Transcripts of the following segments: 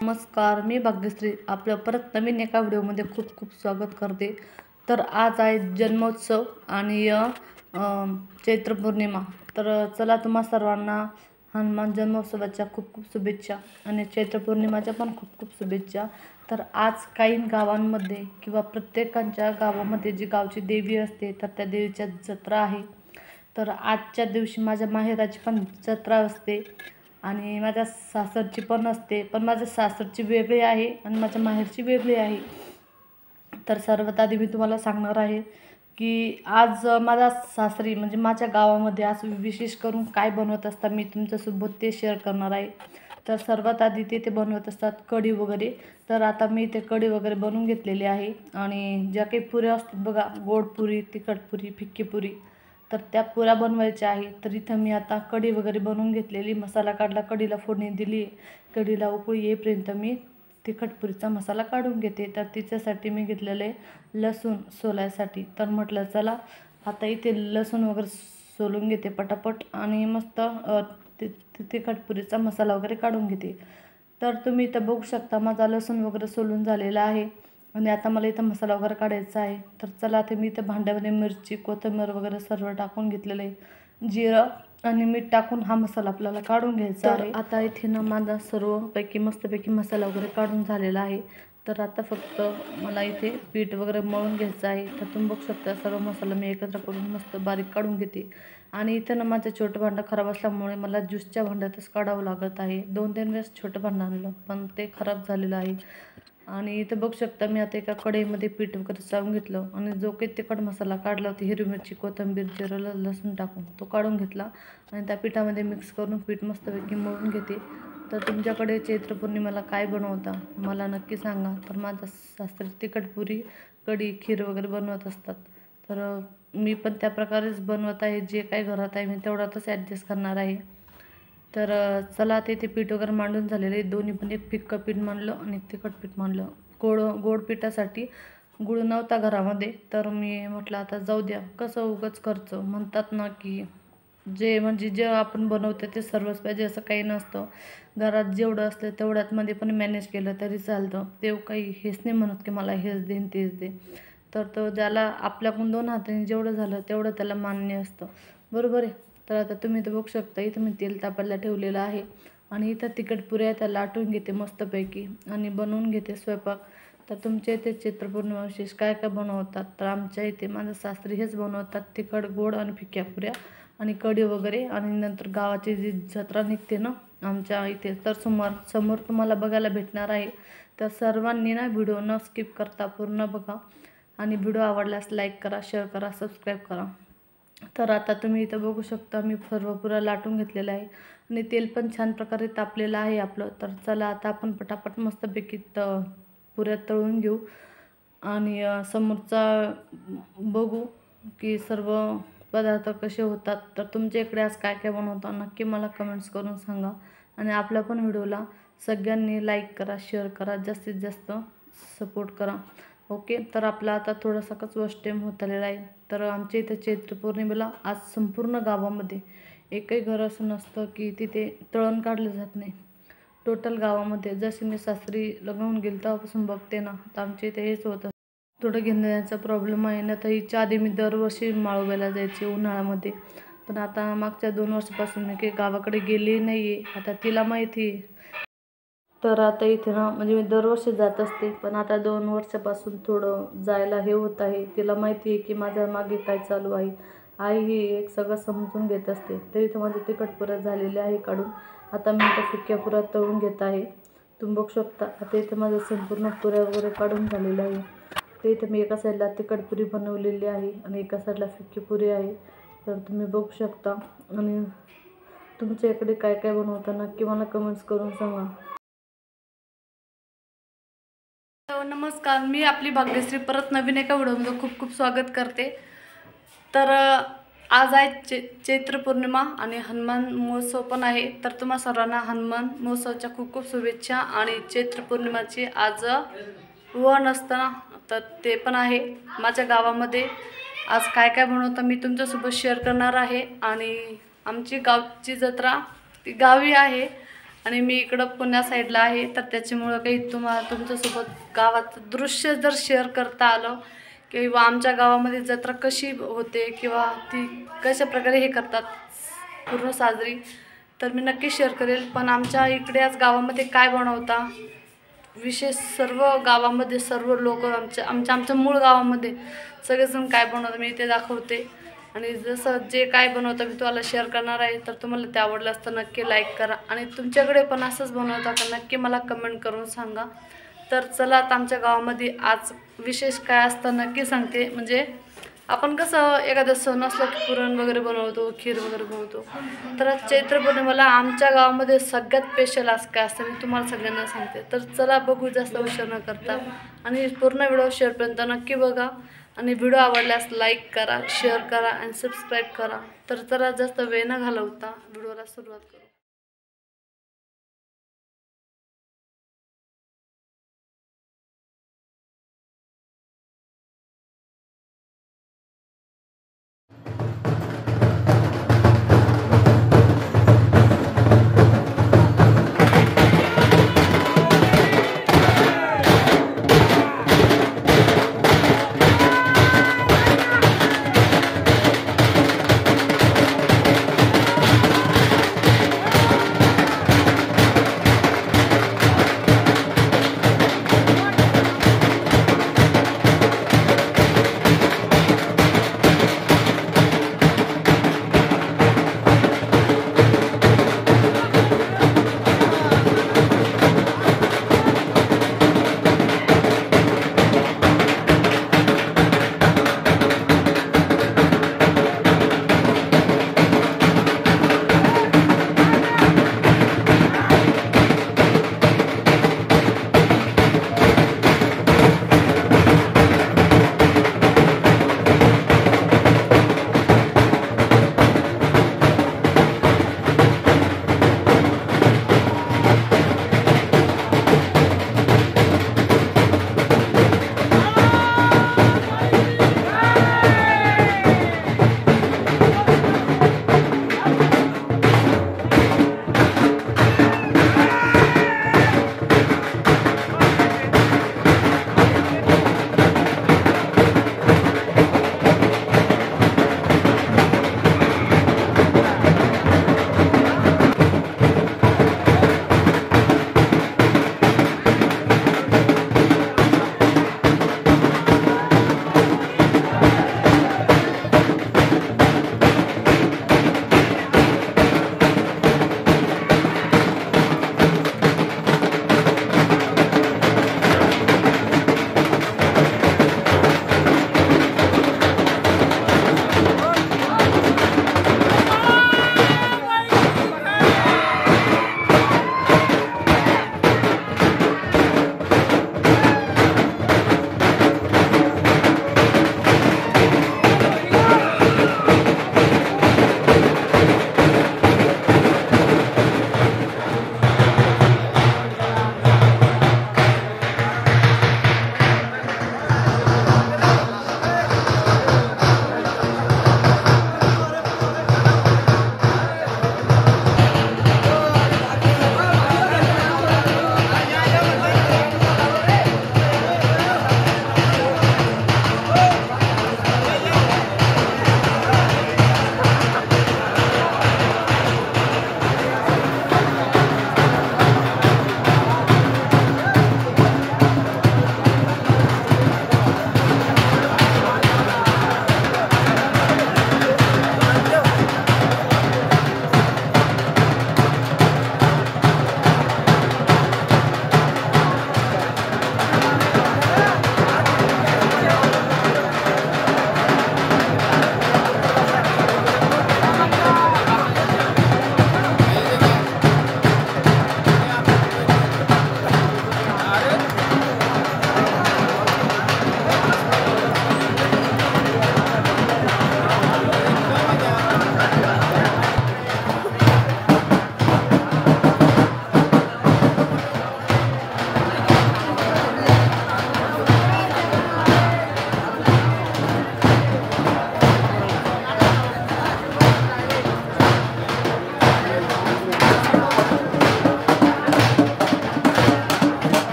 नमस्कार, मी भाग्यश्री आपलं परत नवीन एका व्हिडिओमध्ये खूप खूप स्वागत करते। तर आज आहे जन्मोत्सव आणि चैत्र पौर्णिमा। तर चला तुम्हा सर्वांना हनुमान जन्मोत्सवाच्या खूप खूप शुभेच्छा आणि चैत्र पौर्णिमाच्या पण खूप खूप शुभेच्छा। तर आज काही गावांमध्ये किंवा प्रत्येकाच्या गावामध्ये जी गावची देवी असते तर त्या देवीच्या जत्रा आहे। तर आजच्या दिवशी माझ्या माहेराची पण जत्रा असते आणि माझ्या सासरची पण असते, पण माझ्या सासरची वेगळी आहे आणि माझ्या माहेरची वेगळी आहे। तर सर्वात आधी मी तुम्हाला सांगणार आहे की आज माझ्या सासरी म्हणजे माझ्या गावामध्ये आज विशेष करून काय बनवत असतात मी तुमच्यासोबत ते शेअर करणार आहे। तर सर्वात आधी ते बनवत असतात कढी वगैरे। तर आता मी ते कढी वगैरे बनवून घेतलेली आहे आणि ज्या काही पुऱ्या असतात बघा, गोड पुरी, तिखट पुरी, फिक्की पुरी, तर त्या पुऱ्या बनवायच्या आहे। तर इथं मी आता कढी वगैरे बनवून घेतलेली, मसाला काढला, कढीला फोडणी दिली, कढीला उकळी येईपर्यंत मी तिखट पुरीचा मसाला काढून घेते। तर तिच्यासाठी मी घेतलेले लसूण सोलायसाठी। तर म्हटलं चला आता इथे लसूण वगैरे सोलून घेते पटापट आणि मस्त तिखट पुरीचा मसाला वगैरे काढून घेते। तर तुम्ही इथं बघू शकता माझा लसूण वगैरे सोलून झालेला आहे आणि आता मला इथं मसाला वगैरे काढायचा आहे। तर चला ते मी इथं भांड्यामध्ये मिरची, कोथिंबीर वगैरे सर्व टाकून घेतलेलं आहे, जिरं आणि मीठ टाकून हा मसाला आपल्याला काढून घ्यायचा आहे। आता इथे ना माझा सर्वपैकी मस्तपैकी मसाला वगैरे काढून झालेला आहे। तर आता फक्त मला इथे पीठ वगैरे मळून घ्यायचं आहे। तर तुम्ही बघू शकता सर्व मसाला मी एकत्र करून मस्त बारीक काढून घेते आणि इथं ना माझं छोटं भांडं खराब असल्यामुळे मला ज्यूसच्या भांड्यातच काढावं लागत आहे। 2-3 वेळेस छोटं भांडं आणलं पण ते खराब झालेलं आहे। आणि इथं बघू शकता मी आता एका कढईमध्ये पीठ वगैरे चाळून घेतलं आणि जो काही तिखट मसाला काढला होता हिरवी मिरची, कोथिंबीर, जिरं, लसूण टाकून तो काढून घेतला आणि त्या पिठामध्ये मिक्स करून पीठ मस्तपैकी मळून घेते। तर तुमच्याकडे चैत्र पौर्णिमेला काय बनवता मला नक्की सांगा। तर माझ्या सासरी तिखट पुरी, कढी, खीर वगैरे बनवत असतात। तर मी पण त्या प्रकारेच बनवत आहे, जे काही घरात आहे मी तेवढ्यातच ॲडजस्ट करणार आहे। तर चला ते पीठ वगैरे मांडून झालेलं आहे, दोन्ही पण एक फिक्कं पीठ मांडलं आणि एक तिखट पीठ मांडलं। गोड पिठासाठी गुळ नव्हता घरामध्ये, तर मी म्हटलं आता जाऊ द्या, कसं उगाच खर्च, म्हणतात ना की जे आपण बनवतो ते सर्वच पाहिजे असं काही नसतं। घरात जेवढं असलं तेवढ्यातमध्ये पण मॅनेज केलं तरी चालतं। देव काही हेच नाही म्हणत की मला हेच दे तेच दे। तर तो ज्याला आपल्याकडून 2 हाताने जेवढं झालं तेवढं त्याला मान्य असतं, बरोबर आहे। तर आता तुम्ही तर बघू शकता इथं मी तेल तापायला ठेवलेलं आहे आणि इथं तिखट पुऱ्या त्या लाटून घेते मस्तपैकी आणि बनवून घेते स्वयंपाक। तर तुमच्या इथे चैत्र पौर्णिमा विशेष काय काय बनवतात? तर आमच्या इथे माझ्या सासरी हेच बनवतात, तिखट, गोड आणि फिक्क्या पुऱ्या आणि कढी वगैरे। आणि नंतर गावाची जी जत्रा निघते ना आमच्या इथे, तर समोर तुम्हाला बघायला भेटणार आहे। तर सर्वांनी ना व्हिडिओ न स्किप करता पूर्ण बघा आणि व्हिडिओ आवडल्यास लाईक करा, शेअर करा, सबस्क्राईब करा। तर आता तुम्ही इथं बघू शकता मी सर्व पुऱ्या लाटून घेतलेलं आहे आणि तेल पण छान प्रकारे तापलेलं आहे आपलं। तर चला आता आपण पटापट मस्तपैकी पुऱ्या तळून घेऊ आणि समोरचा बघू की सर्व पदार्थ कसे होतात। तर तुमच्या इकडे आज काय काय बनवता नक्की मला कमेंट्स करून सांगा आणि आपल्या पण व्हिडिओला सगळ्यांनी लाईक करा, शेअर करा, जास्तीत जास्त सपोर्ट करा, ओके। तर आपला आता थोडासाच वॉच टाईम होत आलेला आहे। तर आमच्या इथे चैत्र पौर्णिमेला आज संपूर्ण गावामध्ये एकही घर असं नसतं की तिथे तळण काढलं जात नाही, टोटल गावामध्ये। जसे मी सासरी लग्न होऊन गेली तेव्हापासून बघते ना, तर आमच्या इथे हेच होतं। थोडं घेण्याचा प्रॉब्लेम आहे ना, तर हिच्या आधी मी दरवर्षी माळोबायला जायची उन्हाळ्यामध्ये, पण आता मागच्या 2 वर्षापासून मी काही गावाकडे गेली नाही आहे, आता तिला माहिती आहे। तर आता इथे ना म्हणजे मी दरवर्षी जात असते, पण आता 2 वर्षापासून थोडं जायला हे होत आहे। तिला माहिती आहे की माझ्या मागे काय चालू आहे, आई ही एक सगळं समजून घेत असते। तर इथं माझे तिखट पुऱ्या झालेले आहे काढून, आता मी इथं फिक्क्या पुऱ्या तळून घेत आहे, तुम्ही बघू शकता। आता इथं माझं संपूर्ण पुऱ्या वगैरे काढून झालेलं आहे। तर इथं मी एका साईडला तिखट पुरी बनवलेली आहे आणि एका साईडला फिक्की पुरी आहे, तर तुम्ही बघू शकता। आणि तुमच्या इकडे काय काय बनवता नक्की मला कमेंट्स करून सांगा। नमस्कार, मी आपली भाग्यश्री परत नवीन एका व्हिडिओमध्ये खूप खूप स्वागत करते। तर आज आहे चैत्र पौर्णिमा आणि हनुमान महोत्सव पण आहे। तर तुम्हा सर्वांना हनुमान महोत्सवाच्या खूप खूप शुभेच्छा आणि चैत्र पौर्णिमाची आज वन असतं ना, तर ते पण आहे माझ्या गावामध्ये। आज काय काय बनवतं मी तुमच्यासोबत शेअर करणार आहे आणि आमची गावची जत्रा ती गावी आहे आणि मी इकडं पुण्या साईडला आहे, तर त्याच्यामुळं काही तुमच्यासोबत गावाचं दृश्य जर शेअर करता आलं किंवा आमच्या गावामध्ये जत्रा कशी होते किंवा ती कशा प्रकारे हे करतात पूर्ण साजरी, तर मी नक्की शेअर करेल. पण आमच्या इकडे आज गावामध्ये काय बनवता विशेष सर्व गावामध्ये सर्व लोक आमच्या मूळ गावामध्ये सगळेजण काय बनवतात मी ते दाखवते. आणि जसं जे काय बनवतं मी तुम्हाला शेअर करणार आहे. तर तुम्हाला ते आवडलं असतं नक्की लाईक करा आणि तुमच्याकडे पण असंच बनवता का नक्की मला कमेंट करून सांगा. तर चला आता आमच्या गावामध्ये आज विशेष काय असतं नक्की सांगते. म्हणजे आपण कसं एखादा सण असला की पुरण वगैरे बनवतो, खीर वगैरे बनवतो, तर चैत्र पौर्णिमेला आमच्या गावामध्ये सगळ्यात स्पेशल असं काय असतं मी तुम्हाला सगळ्यांना सांगते. तर चला बघू जास्त उशीर न करता आणि पूर्ण व्हिडिओ शेअरपर्यंत नक्की बघा आणि व्हिडिओ आवडल्यास लाईक करा, शेअर करा आणि सबस्क्राईब करा. तर चला जास्त वेळ न घालवता व्हिडिओला सुरुवात करू.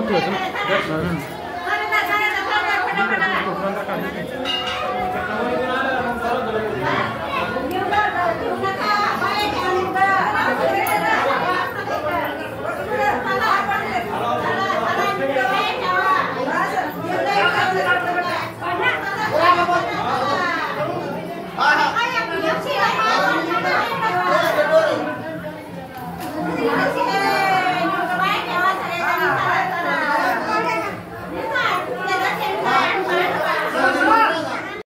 महत्वाचं ना.